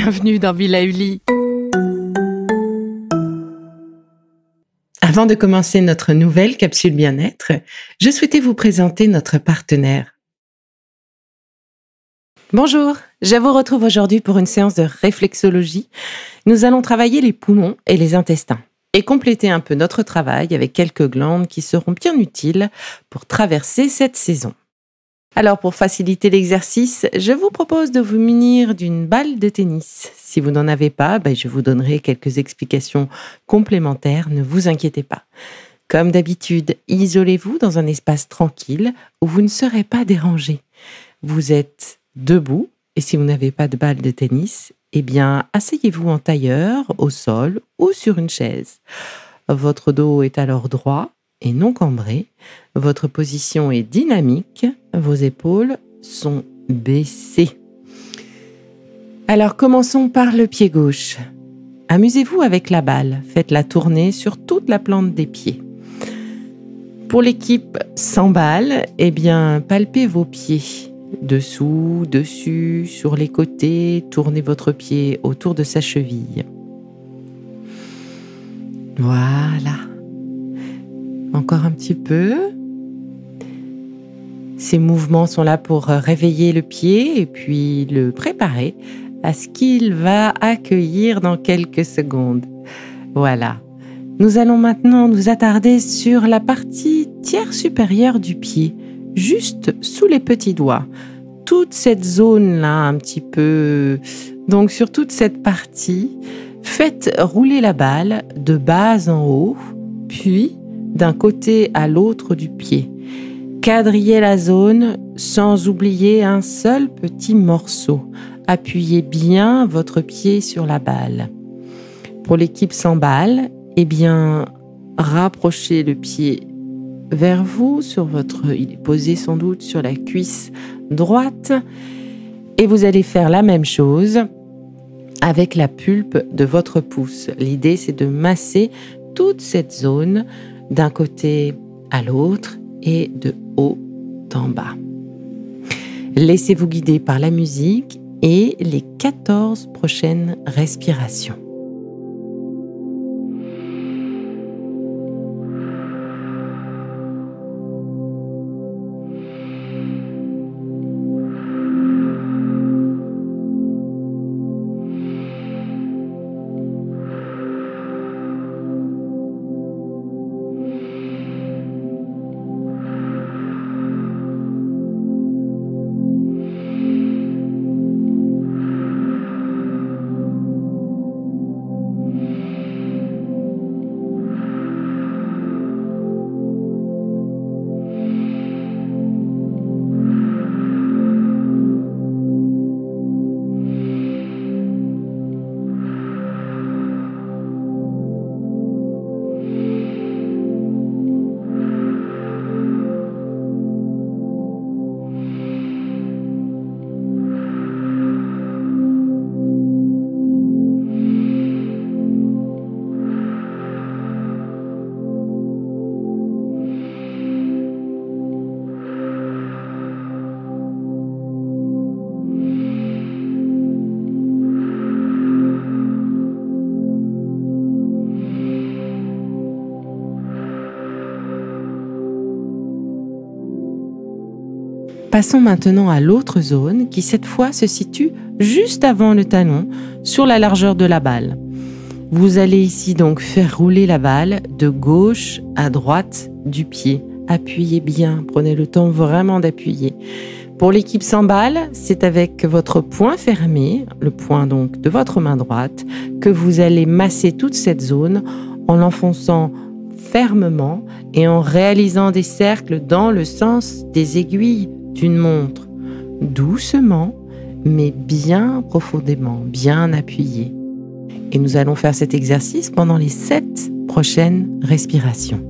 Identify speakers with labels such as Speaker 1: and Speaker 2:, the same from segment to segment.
Speaker 1: bienvenue dans Villa Uli. Avant de commencer notre nouvelle capsule bien-être, je souhaitais vous présenter notre partenaire. Bonjour, je vous retrouve aujourd'hui pour une séance de réflexologie. Nous allons travailler les poumons et les intestins et compléter un peu notre travail avec quelques glandes qui seront bien utiles pour traverser cette saison. Alors pour faciliter l'exercice, je vous propose de vous munir d'une balle de tennis. Si vous n'en avez pas, je vous donnerai quelques explications complémentaires, ne vous inquiétez pas. Comme d'habitude, isolez-vous dans un espace tranquille où vous ne serez pas dérangé. Vous êtes debout et si vous n'avez pas de balle de tennis, asseyez-vous en tailleur, au sol ou sur une chaise. Votre dos est alors droit et non cambré. Votre position est dynamique, vos épaules sont baissées. Alors commençons par le pied gauche. Amusez-vous avec la balle, faites-la tourner sur toute la plante des pieds. Pour l'équipe sans balle, palpez vos pieds. Dessous, dessus, sur les côtés, tournez votre pied autour de sa cheville. Voilà. Encore un petit peu. Ces mouvements sont là pour réveiller le pied et puis le préparer à ce qu'il va accueillir dans quelques secondes. Voilà. Nous allons maintenant nous attarder sur la partie tiers supérieure du pied, juste sous les petits doigts. Toute cette zone-là, un petit peu. Donc sur toute cette partie, faites rouler la balle de bas en haut, puis d'un côté à l'autre du pied. Quadrillez la zone sans oublier un seul petit morceau. Appuyez bien votre pied sur la balle. Pour l'équipe sans balle, rapprochez le pied vers vous. Il est posé sans doute sur la cuisse droite. Et vous allez faire la même chose avec la pulpe de votre pouce. L'idée, c'est de masser toute cette zone d'un côté à l'autre et de haut en bas. Laissez-vous guider par la musique et les 14 prochaines respirations. Passons maintenant à l'autre zone qui cette fois se situe juste avant le talon, sur la largeur de la balle. Vous allez ici donc faire rouler la balle de gauche à droite du pied. Appuyez bien, prenez le temps vraiment d'appuyer. Pour l'équipe sans balle, c'est avec votre poing fermé, le poing donc de votre main droite, que vous allez masser toute cette zone en l'enfonçant fermement et en réalisant des cercles dans le sens des aiguilles d'une montre, doucement, mais bien profondément, bien appuyé. Et nous allons faire cet exercice pendant les 7 prochaines respirations.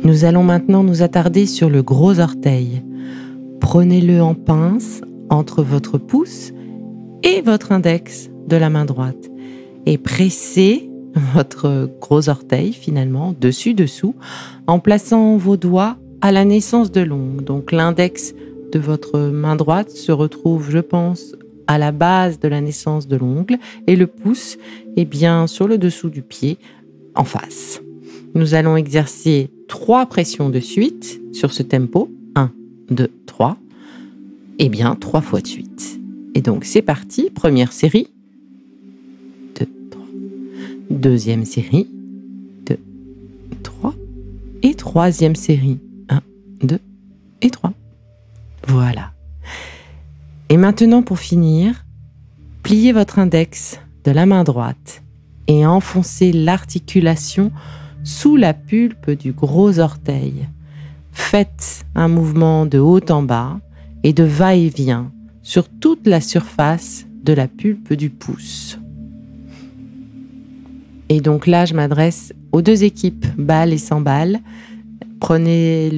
Speaker 1: Nous allons maintenant nous attarder sur le gros orteil. Prenez-le en pince entre votre pouce et votre index de la main droite et pressez votre gros orteil finalement dessus-dessous en plaçant vos doigts à la naissance de l'ongle. Donc l'index de votre main droite se retrouve, je pense, à la base de la naissance de l'ongle et le pouce est bien sur le dessous du pied en face. Nous allons exercer 3 pressions de suite sur ce tempo. 1, 2, 3. Et bien 3 fois de suite. Et donc c'est parti, première série. 2, 3. Deuxième série. 2, 3. Et troisième série. 1, 2 et 3. Voilà. Et maintenant pour finir, pliez votre index de la main droite et enfoncez l'articulation sous la pulpe du gros orteil. Faites un mouvement de haut en bas et de va-et-vient sur toute la surface de la pulpe du pouce. Et donc là, je m'adresse aux 2 équipes, balle et sans balle. Prenez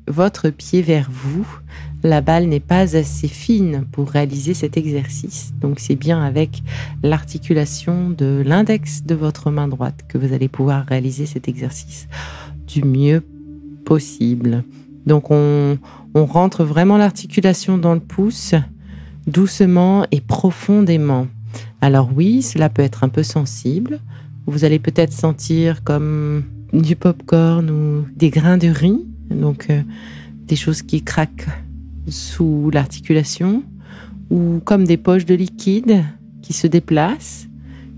Speaker 1: votre pied vers vous. La balle n'est pas assez fine pour réaliser cet exercice. Donc c'est bien avec l'articulation de l'index de votre main droite que vous allez pouvoir réaliser cet exercice du mieux possible. Donc on rentre vraiment l'articulation dans le pouce, doucement et profondément. Alors oui, cela peut être un peu sensible. Vous allez peut-être sentir comme du popcorn ou des grains de riz, donc des choses qui craquent sous l'articulation, ou comme des poches de liquide qui se déplacent.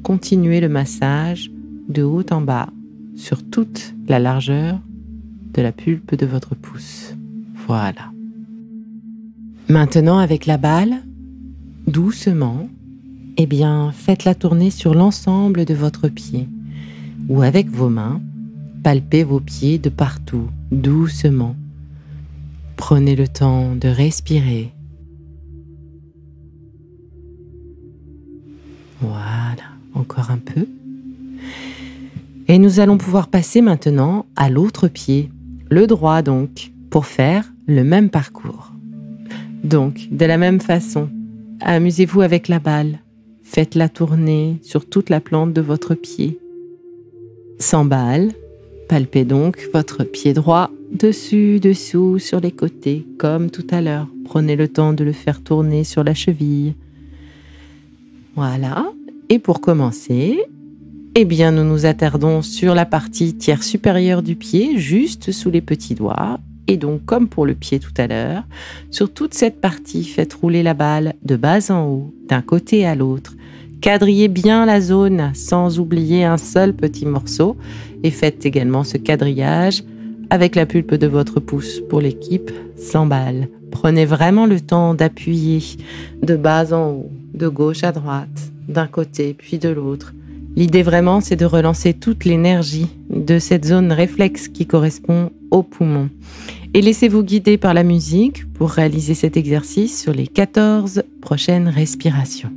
Speaker 1: Continuez le massage de haut en bas sur toute la largeur de la pulpe de votre pouce. Voilà. Maintenant, avec la balle, doucement, faites-la tourner sur l'ensemble de votre pied. Ou avec vos mains, palpez vos pieds de partout, doucement. Prenez le temps de respirer. Voilà, encore un peu. Et nous allons pouvoir passer maintenant à l'autre pied, le droit donc, pour faire le même parcours. Donc, de la même façon, amusez-vous avec la balle. Faites-la tourner sur toute la plante de votre pied. Sans balle, palpez donc votre pied droit dessus, dessous, sur les côtés, comme tout à l'heure. Prenez le temps de le faire tourner sur la cheville. Voilà. Et pour commencer, nous nous attardons sur la partie tiers supérieure du pied, juste sous les petits doigts. Et donc, comme pour le pied tout à l'heure, sur toute cette partie, faites rouler la balle de bas en haut, d'un côté à l'autre. Quadrillez bien la zone sans oublier un seul petit morceau. Et faites également ce quadrillage avec la pulpe de votre pouce pour l'équipe sans balle. Prenez vraiment le temps d'appuyer de bas en haut, de gauche à droite, d'un côté puis de l'autre. L'idée vraiment, c'est de relancer toute l'énergie de cette zone réflexe qui correspond au poumon. Et laissez-vous guider par la musique pour réaliser cet exercice sur les 14 prochaines respirations.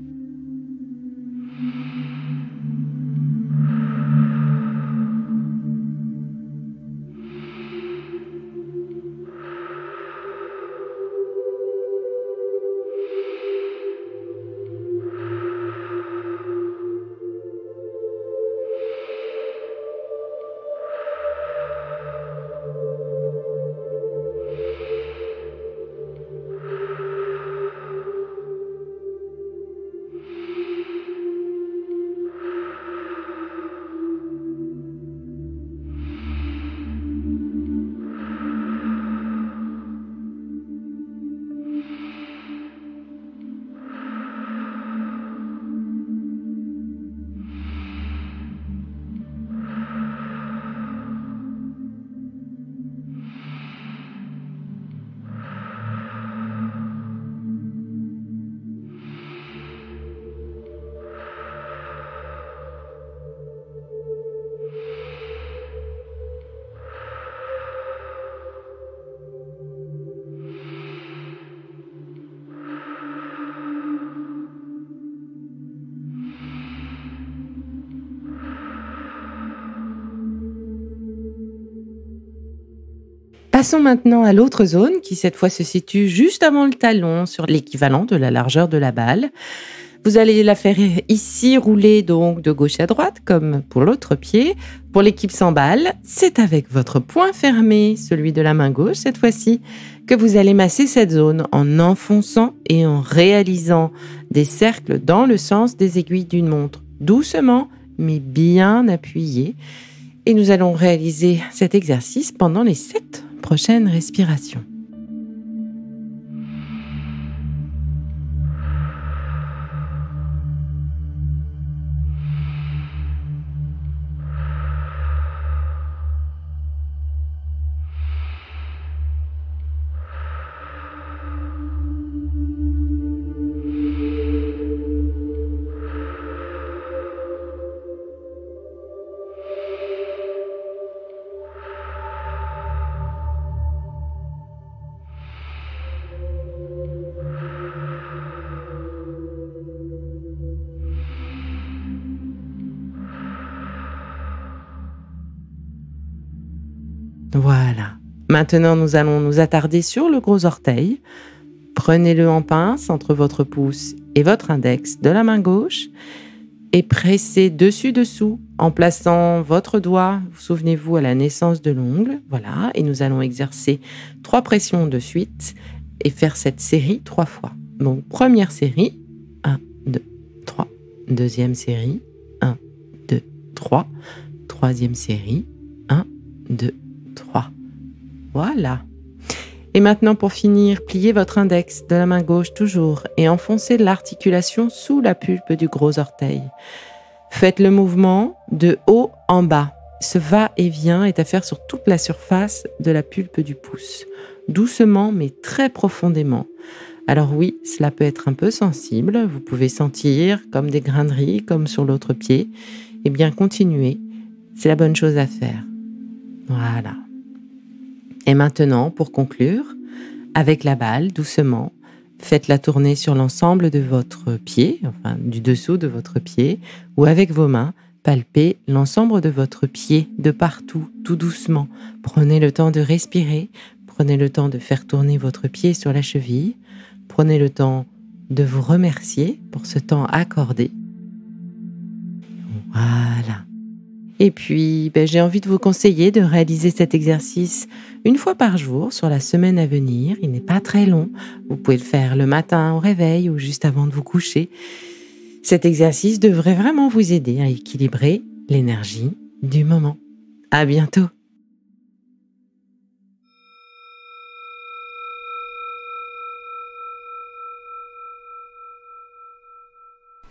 Speaker 1: Passons maintenant à l'autre zone qui cette fois se situe juste avant le talon sur l'équivalent de la largeur de la balle. Vous allez la faire ici rouler donc de gauche à droite comme pour l'autre pied. Pour l'équipe sans balle, c'est avec votre poing fermé, celui de la main gauche cette fois-ci, que vous allez masser cette zone en enfonçant et en réalisant des cercles dans le sens des aiguilles d'une montre, doucement mais bien appuyé. Et nous allons réaliser cet exercice pendant les 7 prochaines respirations. Voilà. Maintenant, nous allons nous attarder sur le gros orteil. Prenez-le en pince entre votre pouce et votre index de la main gauche et pressez dessus-dessous en plaçant votre doigt, souvenez-vous, à la naissance de l'ongle. Voilà. Et nous allons exercer 3 pressions de suite et faire cette série 3 fois. Donc, première série, 1, 2, 3. Deuxième série, 1, 2, 3. Troisième série, 1, 2, 3. Voilà. Et maintenant, pour finir, pliez votre index de la main gauche toujours et enfoncez l'articulation sous la pulpe du gros orteil. Faites le mouvement de haut en bas. Ce va-et-vient est à faire sur toute la surface de la pulpe du pouce. Doucement, mais très profondément. Alors oui, cela peut être un peu sensible. Vous pouvez sentir comme des grains de riz, comme sur l'autre pied. Eh bien, continuez. C'est la bonne chose à faire. Voilà. Et maintenant, pour conclure, avec la balle, doucement, faites-la tourner sur l'ensemble de votre pied, enfin du dessous de votre pied, ou avec vos mains, palpez l'ensemble de votre pied de partout, tout doucement. Prenez le temps de respirer, prenez le temps de faire tourner votre pied sur la cheville, prenez le temps de vous remercier pour ce temps accordé. Voilà. Et puis, j'ai envie de vous conseiller de réaliser cet exercice 1 fois par jour sur la semaine à venir. Il n'est pas très long. Vous pouvez le faire le matin au réveil ou juste avant de vous coucher. Cet exercice devrait vraiment vous aider à équilibrer l'énergie du moment. À bientôt.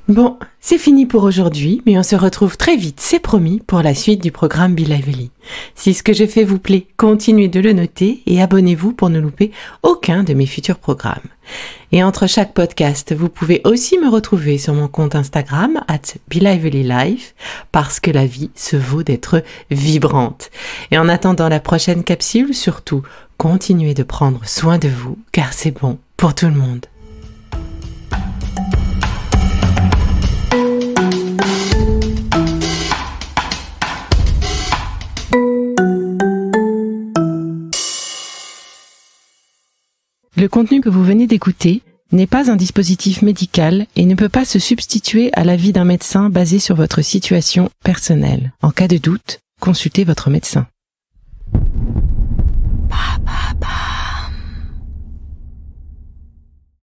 Speaker 1: Bon, c'est fini pour aujourd'hui, mais on se retrouve très vite, c'est promis, pour la suite du programme Be Lively. Si ce que j'ai fait vous plaît, continuez de le noter et abonnez-vous pour ne louper aucun de mes futurs programmes. Et entre chaque podcast, vous pouvez aussi me retrouver sur mon compte Instagram @BeLivelyLife parce que la vie se vaut d'être vibrante. Et en attendant la prochaine capsule, surtout, continuez de prendre soin de vous car c'est bon pour tout le monde. Le contenu que vous venez d'écouter n'est pas un dispositif médical et ne peut pas se substituer à l'avis d'un médecin basé sur votre situation personnelle. En cas de doute, consultez votre médecin.